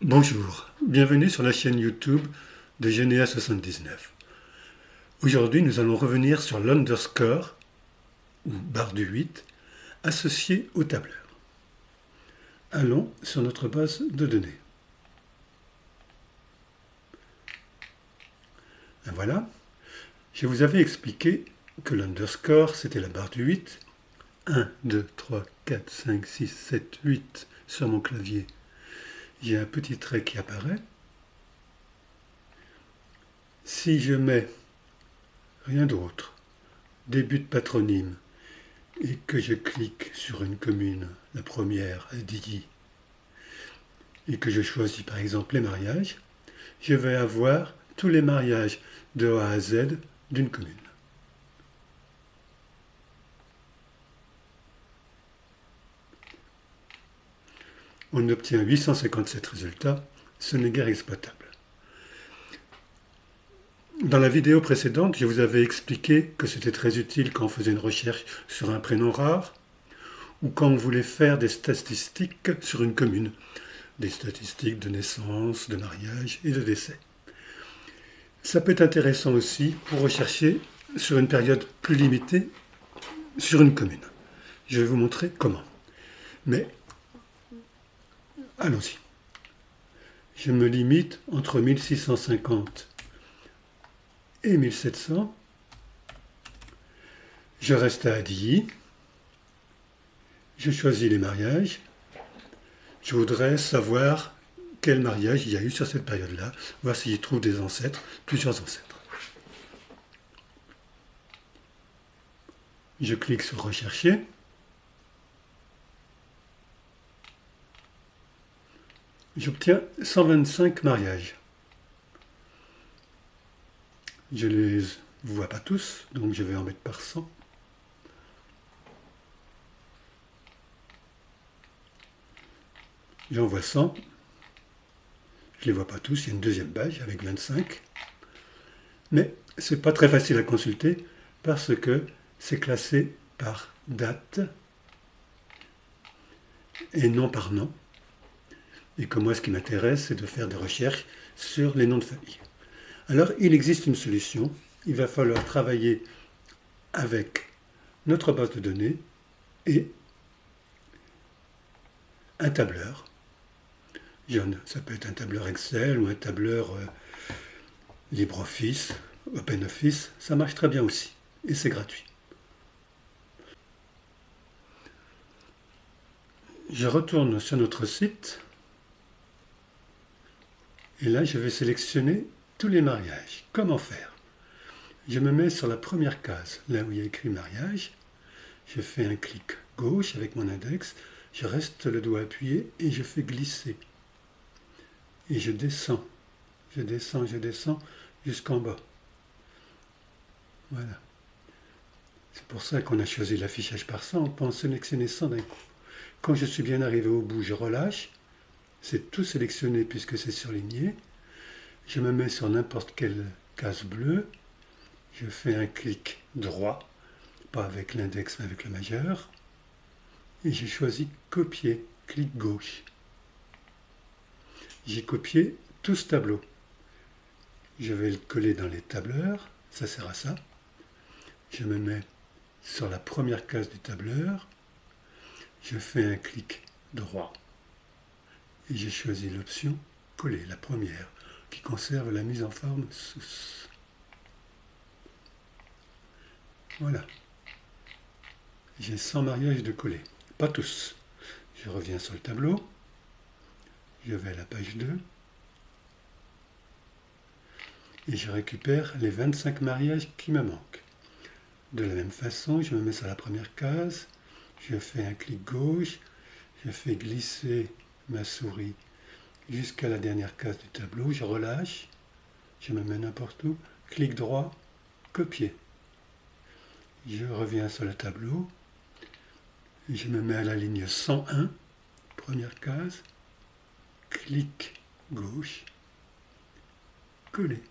Bonjour, bienvenue sur la chaîne YouTube de Généa79. Aujourd'hui, nous allons revenir sur l'underscore, ou barre du 8, associée au tableur. Allons sur notre base de données. Et voilà, je vous avais expliqué que l'underscore, c'était la barre du 8. 1, 2, 3, 4, 5, 6, 7, 8 sur mon clavier. J'ai un petit trait qui apparaît. Si je mets rien d'autre, début de patronyme, et que je clique sur une commune, la première, Dilly, et que je choisis par exemple les mariages, je vais avoir tous les mariages de A à Z d'une commune. On obtient 857 résultats, ce n'est guère exploitable. Dans la vidéo précédente, je vous avais expliqué que c'était très utile quand on faisait une recherche sur un prénom rare ou quand on voulait faire des statistiques sur une commune, des statistiques de naissance, de mariage et de décès. Ça peut être intéressant aussi pour rechercher sur une période plus limitée sur une commune. Je vais vous montrer comment. Mais allons-y. Je me limite entre 1650 et 1700. Je reste à Adilly. Je choisis les mariages. Je voudrais savoir quel mariage il y a eu sur cette période-là, voir si j'y trouve des ancêtres, plusieurs ancêtres. Je clique sur Rechercher. J'obtiens 125 mariages. Je les vois pas tous, donc je vais en mettre par 100. J'en vois 100. Je les vois pas tous, il y a une deuxième page avec 25. Mais c'est pas très facile à consulter parce que c'est classé par date et non par nom. Et que moi, ce qui m'intéresse, c'est de faire des recherches sur les noms de famille. Alors, il existe une solution. Il va falloir travailler avec notre base de données et un tableur. Ça peut être un tableur Excel ou un tableur LibreOffice, OpenOffice. Ça marche très bien aussi. Et c'est gratuit. Je retourne sur notre site. Et là, je vais sélectionner tous les mariages. Comment faire? Je me mets sur la première case, là où il y a écrit mariage. Je fais un clic gauche avec mon index. Je reste le doigt appuyé et je fais glisser. Et je descends. Je descends jusqu'en bas. Voilà. C'est pour ça qu'on a choisi l'affichage par 100. On peut en sélectionner 100 d'un coup. Quand je suis bien arrivé au bout, je relâche. C'est tout sélectionné puisque c'est surligné. Je me mets sur n'importe quelle case bleue. Je fais un clic droit, pas avec l'index mais avec le majeur. Et j'ai choisi copier, clic gauche. J'ai copié tout ce tableau. Je vais le coller dans les tableurs, ça sert à ça. Je me mets sur la première case du tableur. Je fais un clic droit. Et j'ai choisi l'option coller, la première, qui conserve la mise en forme sous. Voilà. J'ai 100 mariages de coller. Pas tous. Je reviens sur le tableau. Je vais à la page 2. Et je récupère les 25 mariages qui me manquent. De la même façon, je me mets sur la première case. Je fais un clic gauche. Je fais glisser ma souris jusqu'à la dernière case du tableau. Je relâche. Je me mets n'importe où. Clic droit. Copier. Je reviens sur le tableau. Je me mets à la ligne 101. Première case. Clic gauche. Coller.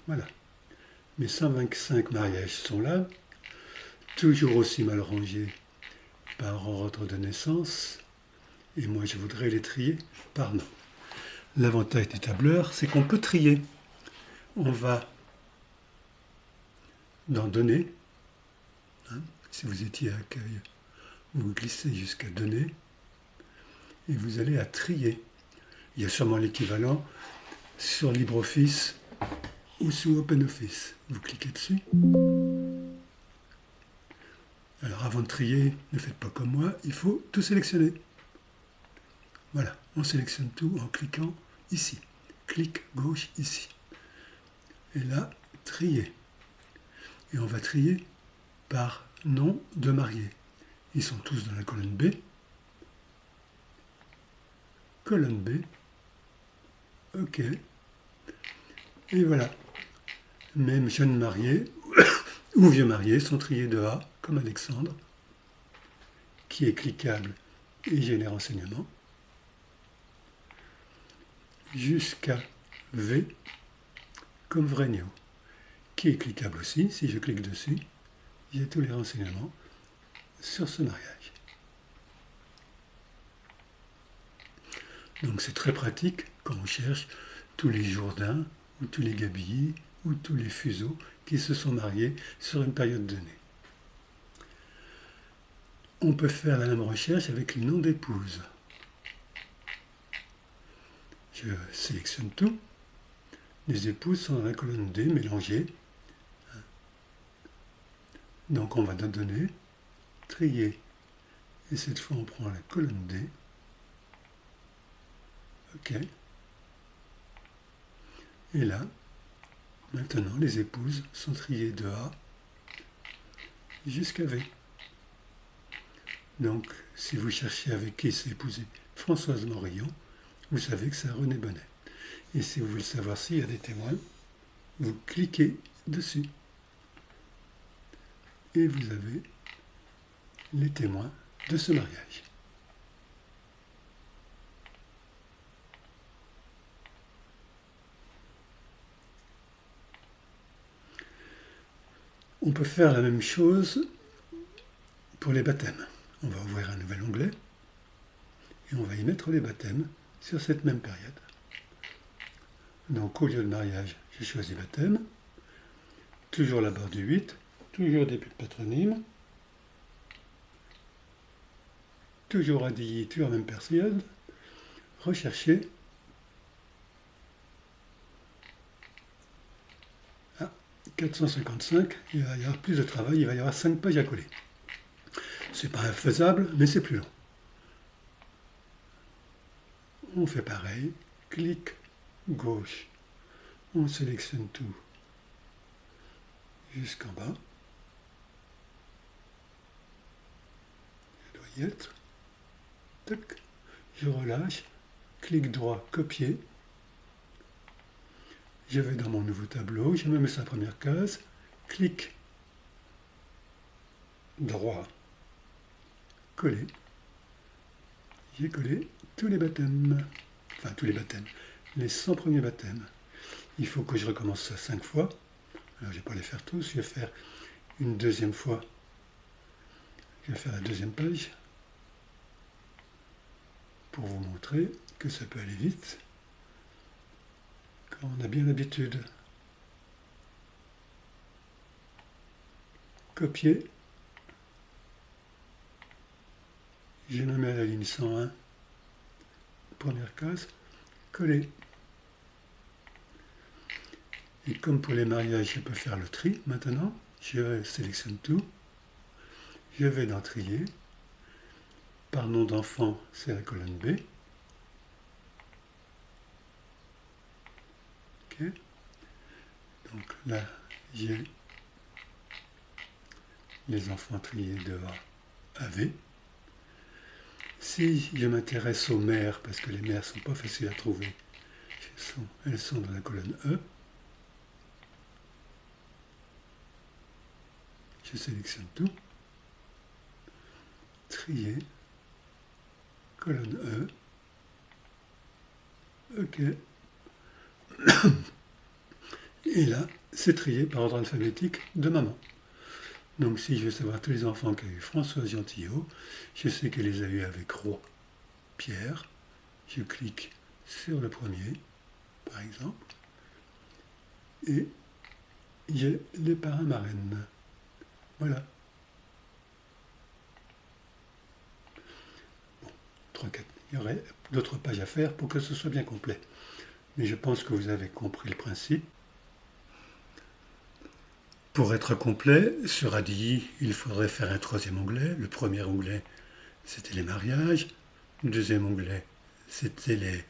Voilà. Mes 125 mariages sont là. Toujours aussi mal rangés par ordre de naissance. et moi je voudrais les trier par nom. L'avantage des tableurs, c'est qu'on peut trier. On va dans Données, hein, si vous étiez à Accueil, vous glissez jusqu'à Données, et vous allez à Trier. Il y a sûrement l'équivalent sur LibreOffice ou sous OpenOffice. Vous cliquez dessus. Alors avant de trier, ne faites pas comme moi, il faut tout sélectionner. Voilà, on sélectionne tout en cliquant ici. Clic gauche ici. Et là, trier. Et on va trier par nom de marié. Ils sont tous dans la colonne B. Colonne B. OK. Et voilà. Même jeunes mariés ou vieux mariés sont triés de A, comme Alexandre, qui est cliquable et j'ai les renseignements, jusqu'à V, comme Vregno, qui est cliquable aussi. Si je clique dessus, j'ai tous les renseignements sur ce mariage. Donc c'est très pratique quand on cherche tous les Jourdain, ou tous les Gabilly, ou tous les Fuseaux qui se sont mariés sur une période donnée. On peut faire la même recherche avec les noms d'épouses. Je sélectionne tout. Les épouses sont dans la colonne D, mélangées. Donc on va donner, trier, et cette fois on prend la colonne D. OK. Et là, maintenant les épouses sont triées de A jusqu'à V. Donc, si vous cherchez avec qui s'est épousée Françoise Morillon, vous savez que c'est René Bonnet. Et si vous voulez savoir s'il y a des témoins, vous cliquez dessus. Et vous avez les témoins de ce mariage. On peut faire la même chose pour les baptêmes. On va ouvrir un nouvel onglet et on va y mettre les baptêmes sur cette même période. Donc au lieu de mariage, j'ai choisi baptême, toujours la barre du 8, toujours début de patronyme, toujours Adilly, toujours la même période, rechercher. Ah, 455, il va y avoir plus de travail, il va y avoir 5 pages à coller. C'est pas infaisable, mais c'est plus long. On fait pareil, clic gauche, on sélectionne tout jusqu'en bas. Ça doit y être. Tac. Je relâche, clic droit, copier. Je vais dans mon nouveau tableau, je me mets sur la première case, clic droit, coller. J'ai collé tous les baptêmes, enfin tous les baptêmes, les 100 premiers baptêmes. Il faut que je recommence ça 5 fois. Alors je ne vais pas les faire tous, je vais faire une deuxième fois. Je vais faire la deuxième page pour vous montrer que ça peut aller vite quand on a bien l'habitude. Copier. Je me mets à la ligne 101, première case, coller. Et comme pour les mariages, je peux faire le tri maintenant. Je sélectionne tout. Je vais dans Trier. Par nom d'enfant, c'est la colonne B. OK. Donc là, j'ai les enfants triés de A à V. Si je m'intéresse aux mères, parce que les mères ne sont pas faciles à trouver, elles sont dans la colonne E. Je sélectionne tout. Trier. Colonne E. OK. Et là, c'est trié par ordre alphabétique de maman. Donc si je veux savoir tous les enfants qu'a eu Françoise Gentillot, je sais qu'elle les a eus avec Roy, pierre. Je clique sur le premier, par exemple, et j'ai les parrains marraines. Voilà. Bon, il y aurait d'autres pages à faire pour que ce soit bien complet. Mais je pense que vous avez compris le principe. Pour être complet, sur ADI, il faudrait faire un troisième onglet. Le premier onglet, c'était les mariages. Le deuxième onglet, c'était les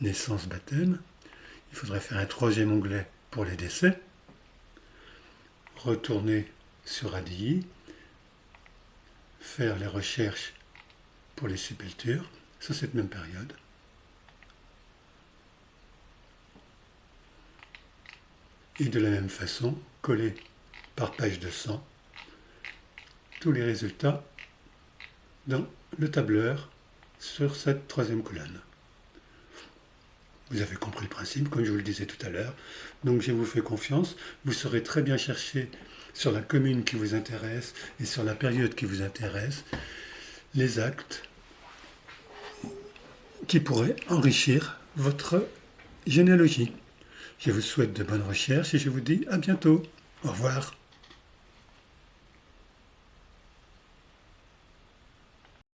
naissances, baptêmes. Il faudrait faire un troisième onglet pour les décès. Retourner sur ADI, faire les recherches pour les sépultures, sur cette même période. Et de la même façon, coller par page 200 tous les résultats dans le tableur sur cette troisième colonne. Vous avez compris le principe, comme je vous le disais tout à l'heure. Donc je vous fais confiance. Vous saurez très bien chercher sur la commune qui vous intéresse et sur la période qui vous intéresse les actes qui pourraient enrichir votre généalogie. Je vous souhaite de bonnes recherches et je vous dis à bientôt. Au revoir.